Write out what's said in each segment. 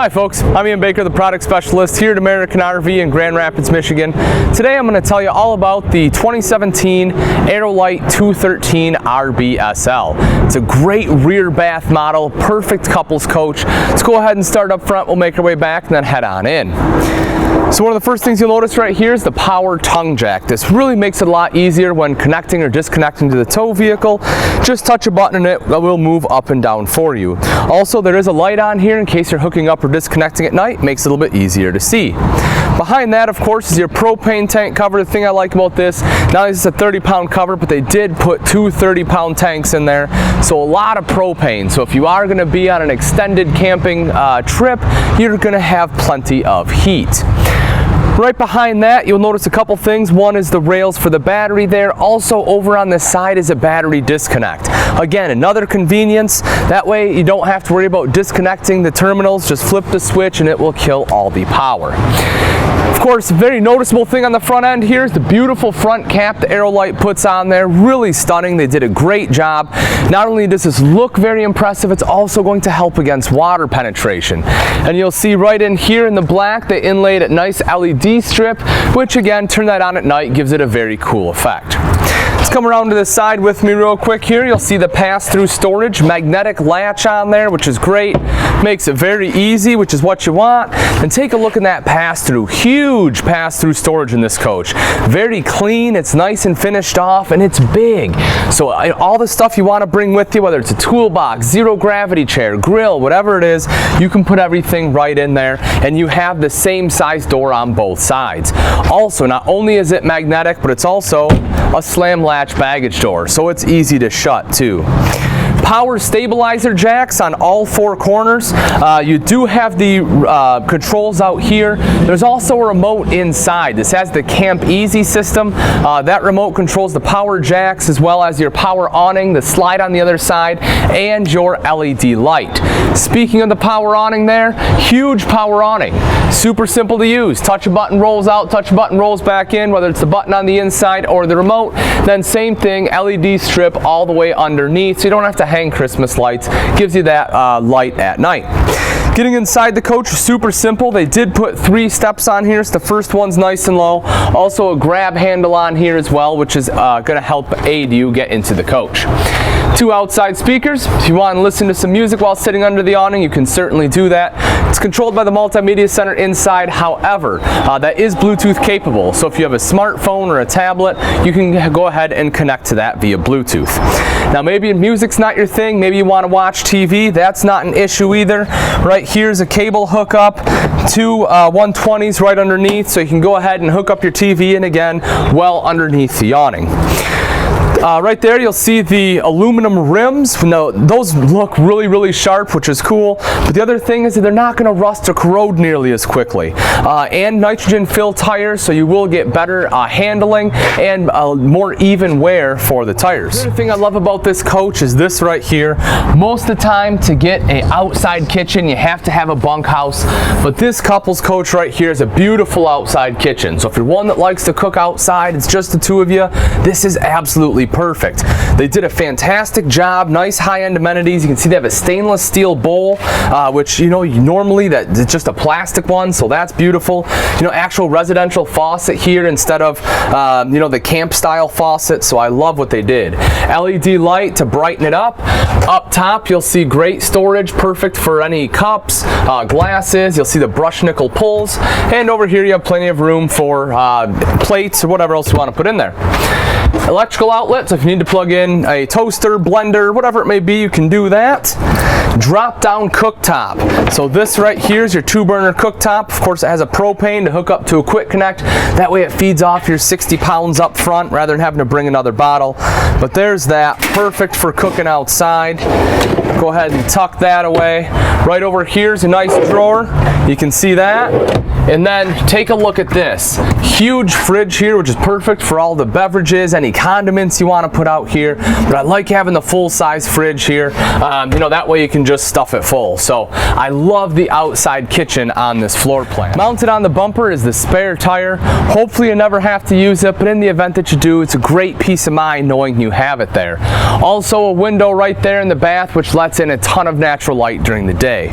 Hi folks, I'm Ian Baker, the product specialist here at American RV in Grand Rapids, Michigan. Today I'm going to tell you all about the 2017 Aerolite 213 RBSL. It's a great rear bath model, perfect couples coach. Let's go ahead and start up front. We'll make our way back and then head on in. So one of the first things you'll notice right here is the power tongue jack. This really makes it a lot easier when connecting or disconnecting to the tow vehicle. Just touch a button and it will move up and down for you. Also, there is a light on here in case you're hooking up or disconnecting at night. Makes it a little bit easier to see. Behind that, of course, is your propane tank cover. The thing I like about this, not only is this a 30-pound cover, but they did put two 30-pound tanks in there, so a lot of propane. So if you are going to be on an extended camping trip, you're going to have plenty of heat. Right behind that, you'll notice a couple things. One is the rails for the battery there. Also, over on this side is a battery disconnect. Again, another convenience. That way you don't have to worry about disconnecting the terminals. Just flip the switch and it will kill all the power. Of course, a very noticeable thing on the front end here is the beautiful front cap the Aerolite puts on there. Really stunning. They did a great job. Not only does this look very impressive, it's also going to help against water penetration. And you'll see right in here in the black, they inlaid a nice LED strip, which again, turn that on at night, gives it a very cool effect. Let's come around to the side with me real quick here. You'll see the pass-through storage, magnetic latch on there, which is great. Makes it very easy, which is what you want. And take a look at that pass-through. Huge pass-through storage in this coach. Very clean, it's nice and finished off, and it's big. So all the stuff you want to bring with you, whether it's a toolbox, zero gravity chair, grill, whatever it is, you can put everything right in there, and you have the same size door on both sides. Also, not only is it magnetic, but it's also a slam latch baggage door, so it's easy to shut too. Power stabilizer jacks on all four corners. You do have the controls out here. There's also a remote inside. This has the Camp Easy system. That remote controls the power jacks as well as your power awning, the slide on the other side, and your LED light. Speaking of the power awning there, huge power awning. Super simple to use. Touch a button, rolls out, touch a button, rolls back in, whether it's the button on the inside or the remote. Then same thing, LED strip all the way underneath, so you don't have to hang Christmas lights. Gives you that light at night. Getting inside the coach is super simple. They did put 3 steps on here. So the first one's nice and low. Also a grab handle on here as well, which is going to help aid you get into the coach. 2 outside speakers. If you want to listen to some music while sitting under the awning, you can certainly do that. It's controlled by the multimedia center inside. However, that is Bluetooth capable. So if you have a smartphone or a tablet, you can go ahead and connect to that via Bluetooth. Now maybe music's not your thing. Maybe you want to watch TV. That's not an issue either. Right here's a cable hookup, 2 120s right underneath, so you can go ahead and hook up your TV in again well underneath the awning. Right there you'll see the aluminum rims. Now, those look really sharp, which is cool, but the other thing is that they're not going to rust or corrode nearly as quickly. And nitrogen fill tires, so you will get better handling and more even wear for the tires. The other thing I love about this coach is this right here. Most of the time, to get an outside kitchen, you have to have a bunkhouse, but this couple's coach right here is a beautiful outside kitchen. So if you're one that likes to cook outside, it's just the two of you, this is absolutely perfect. They did a fantastic job. Nice high-end amenities. You can see they have a stainless steel bowl, which normally that's just a plastic one, so that's beautiful. Actual residential faucet here instead of the camp style faucet, so I love what they did. LED light to brighten it up. Up top you'll see great storage, perfect for any cups, glasses. You'll see the brush nickel pulls, and over here you have plenty of room for plates or whatever else you want to put in there. Electrical outlets, if you need to plug in a toaster, blender, whatever it may be, you can do that. Drop down cooktop. So this right here is your 2-burner cooktop. Of course, it has a propane to hook up to a quick connect. That way it feeds off your 60 pounds up front rather than having to bring another bottle. But there's that, perfect for cooking outside. Go ahead and tuck that away. Right over here is a nice drawer. You can see that. And then take a look at this. Huge fridge here, which is perfect for all the beverages, any condiments you want to put out here. But I like having the full-size fridge here. You know, that way you can just stuff it full. So I love the outside kitchen on this floor plan. Mounted on the bumper is the spare tire. Hopefully you never have to use it, but in the event that you do, it's a great peace of mind knowing you have it there. Also a window right there in the bath, which lets in a ton of natural light during the day.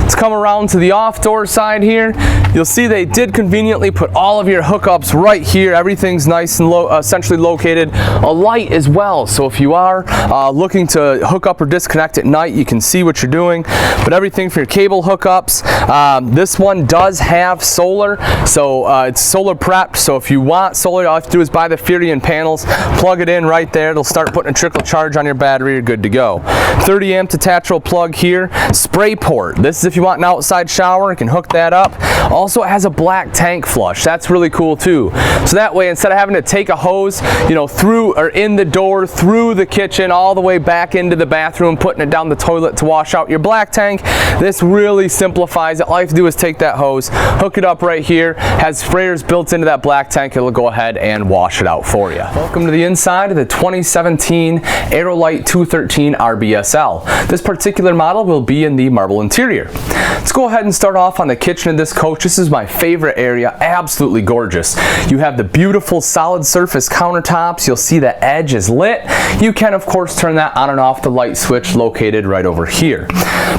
Let's come around to the off-door side here. You'll see they did conveniently put all of your hookups right here. Everything's nice and centrally located. A light as well, so if you are looking to hook up or disconnect at night, you can see what you're doing. But everything for your cable hookups. This one does have solar, so it's solar prepped. So if you want solar, all you have to do is buy the Furion panels, plug it in right there. It'll start putting a trickle charge on your battery. You're good to go. 30 amp detachable plug here. Spray port. This is if you want an outside shower, you can hook that up. Also it has a black tank flush. That's really cool too. So that way, instead of having to take a hose, you know, through or in the door, through the kitchen, all the way back into the bathroom, putting it down the toilet to wash out your black tank, this really simplifies it. All you have to do is take that hose, hook it up right here, has sprayers built into that black tank. It'll go ahead and wash it out for you. Welcome to the inside of the 2017 Aerolite 213 RBSL. This particular model will be in the marble interior. Let's go ahead and start off on the kitchen of this coach. This is my favorite area. Absolutely gorgeous. You have the beautiful solid surface countertops. You'll see the edge is lit. You can of course turn that on and off the light switch located right over here.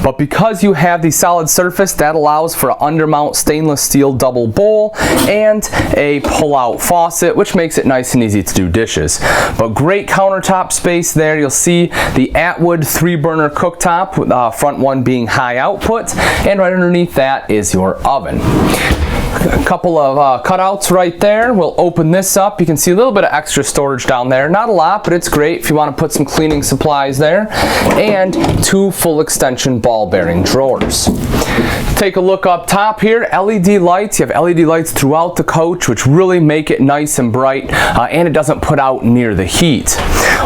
But because you have the solid surface, that allows for an undermount stainless steel double bowl and a pull-out faucet, which makes it nice and easy to do dishes. But great countertop space there. You'll see the Atwood 3-burner cooktop, with front one being high output, and right underneath that is your oven. A couple of cutouts right there. We'll open this up. You can see a little bit of extra storage down there. Not a lot, but it's great if you want to put some cleaning supplies there. And 2 full extension ball bearing drawers. Take a look up top here. LED lights. You have LED lights throughout the coach, which really make it nice and bright, and it doesn't put out near the heat.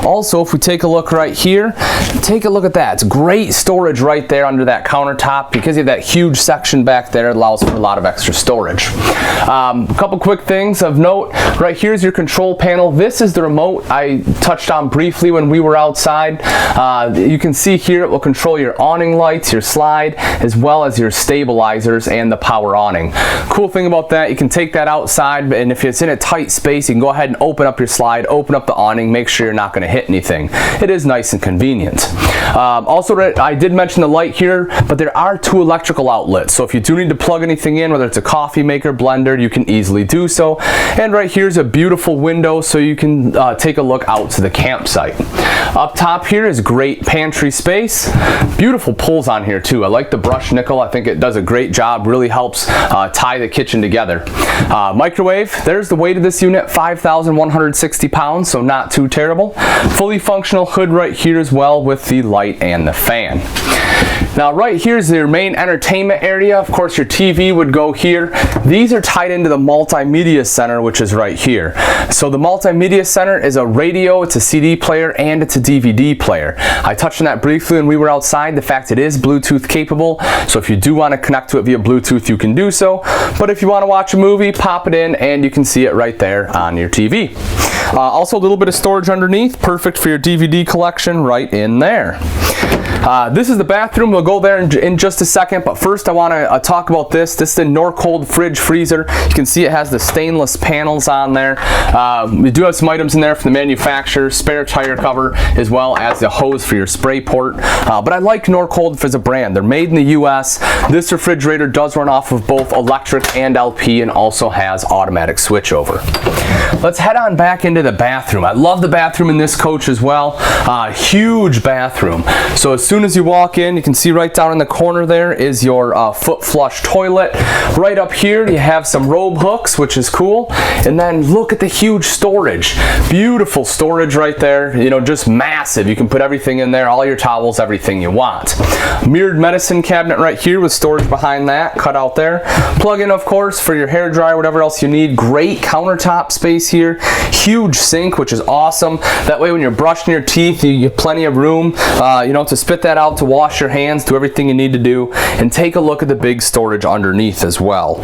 Also, if we take a look right here, take a look at that. It's great storage right there under that countertop. Because you have that huge section back there, it allows for a lot of extra storage. A couple quick things of note. Right here's your control panel. This is the remote I touched on briefly when we were outside. You can see here it will control your awning lights, your slide, as well as your stabilizers and the power awning. Cool thing about that, you can take that outside, and if it's in a tight space, you can go ahead and open up your slide, open up the awning, make sure you're not going to hit anything. It is nice and convenient. Also, I did mention the light here, but there are 2 electrical outlets. So if you do need to plug anything in, whether it's a coffee maker, blender, you can easily do so. And right here's a beautiful window so you can take a look out to the campsite. Up top here is great pantry space. Beautiful pulls on here too. I like the brushed nickel. I think it does a great job. Really helps tie the kitchen together. Microwave. There's the weight of this unit, 5,160 pounds, so not too terrible. Fully functional hood right here as well with the light and the fan. Now right here is your main entertainment area. Of course your TV would go here. These are tied into the multimedia center, which is right here. So the multimedia center is a radio, it's a CD player, and it's a DVD player. I touched on that briefly when we were outside. The fact it is Bluetooth capable, so if you do want to connect to it via Bluetooth, you can do so. But if you want to watch a movie, pop it in and you can see it right there on your TV. Also a little bit of storage underneath, perfect for your DVD collection right in there. This is the bathroom. We'll go there in just a second, but first I want to talk about this. This is the Norcold fridge freezer. You can see it has the stainless panels on there. We do have some items in there from the manufacturer, spare tire cover, as well as the hose for your spray port. But I like Norcold as a brand. They're made in the US. This refrigerator does run off of both electric and LP and also has automatic switchover. Let's head on back into the bathroom. I love the bathroom in this coach as well. Huge bathroom. So as soon as you walk in, you can see right down in the corner there is your foot flush toilet. Right up here you have some robe hooks, which is cool. And then look at the huge storage. Beautiful storage right there, you know, just massive. You can put everything in there, all your towels, everything you want. Mirrored medicine cabinet right here with storage behind that, cut out there. Plug in, of course, for your hair dryer, whatever else you need. Great countertop space here. Huge sink, which is awesome. That way when you're brushing your teeth, you have plenty of room, you know, to spit that out, to wash your hands, do everything you need to do. And take a look at the big storage underneath as well.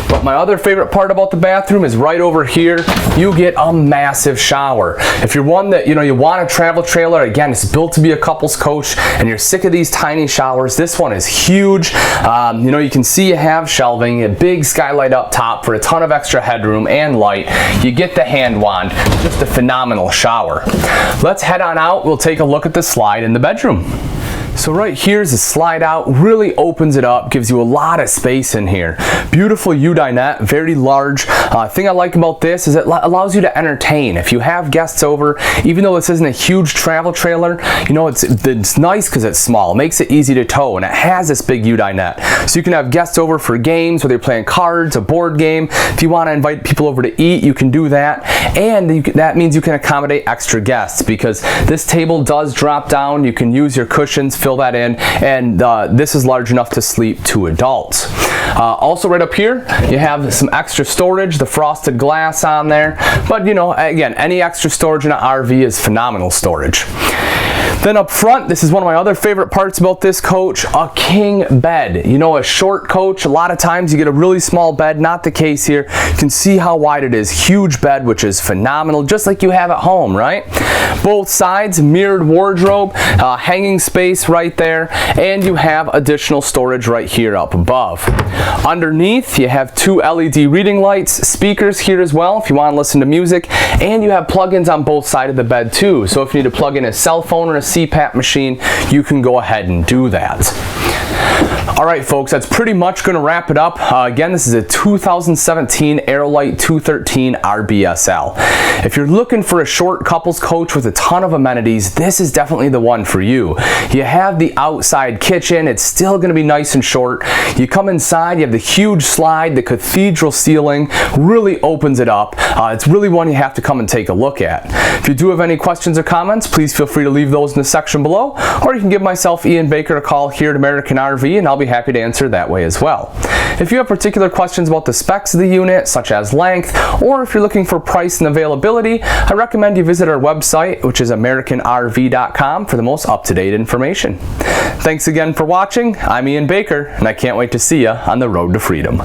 But my other favorite part about the bathroom is right over here, you get a massive shower. If you're one that, you want a travel trailer, again, it's built to be a couple's coach, and you're sick of these tiny showers, this one is huge. You can see you have shelving, a big skylight up top for a ton of extra headroom and light. You get the hand wand, just a phenomenal shower. Let's head on out. We'll take a look at the slide in the bedroom. So right here is a slide out, really opens it up, gives you a lot of space in here. Beautiful Dinette, very large. Thing I like about this is it allows you to entertain. If you have guests over, even though this isn't a huge travel trailer, it's nice because it's small. It makes it easy to tow, and it has this big Dinette. So you can have guests over for games, whether you're playing cards, a board game. If you want to invite people over to eat, you can do that. And that means you can accommodate extra guests because this table does drop down. You can use your cushions, fill that in, and this is large enough to sleep 2 adults. Also right up here you have some extra storage, the frosted glass on there, but again, any extra storage in an RV is phenomenal storage. Then up front, this is one of my other favorite parts about this coach, a king bed. A short coach, a lot of times you get a really small bed, not the case here. You can see how wide it is, huge bed, which is phenomenal, just like you have at home, right? Both sides, mirrored wardrobe, hanging space right there, and you have additional storage right here up above. Underneath, you have 2 LED reading lights, speakers here as well if you want to listen to music, and you have plug-ins on both sides of the bed too. So if you need to plug in a cell phone or a CPAP machine, you can go ahead and do that. Alright folks, that's pretty much going to wrap it up. Again, this is a 2017 Aerolite 213 RBSL. If you're looking for a short couples coach with a ton of amenities, this is definitely the one for you. You have the outside kitchen, it's still going to be nice and short. You come inside, you have the huge slide, the cathedral ceiling really opens it up. It's really one you have to come and take a look at. If you do have any questions or comments, please feel free to leave those in the section below, or you can give myself, Ian Baker, a call here at American RV, and I'll be happy to answer that way as well. If you have particular questions about the specs of the unit, such as length, or if you're looking for price and availability, I recommend you visit our website, which is AmericanRV.com, for the most up-to-date information. Thanks again for watching. I'm Ian Baker, and I can't wait to see you on the road to freedom.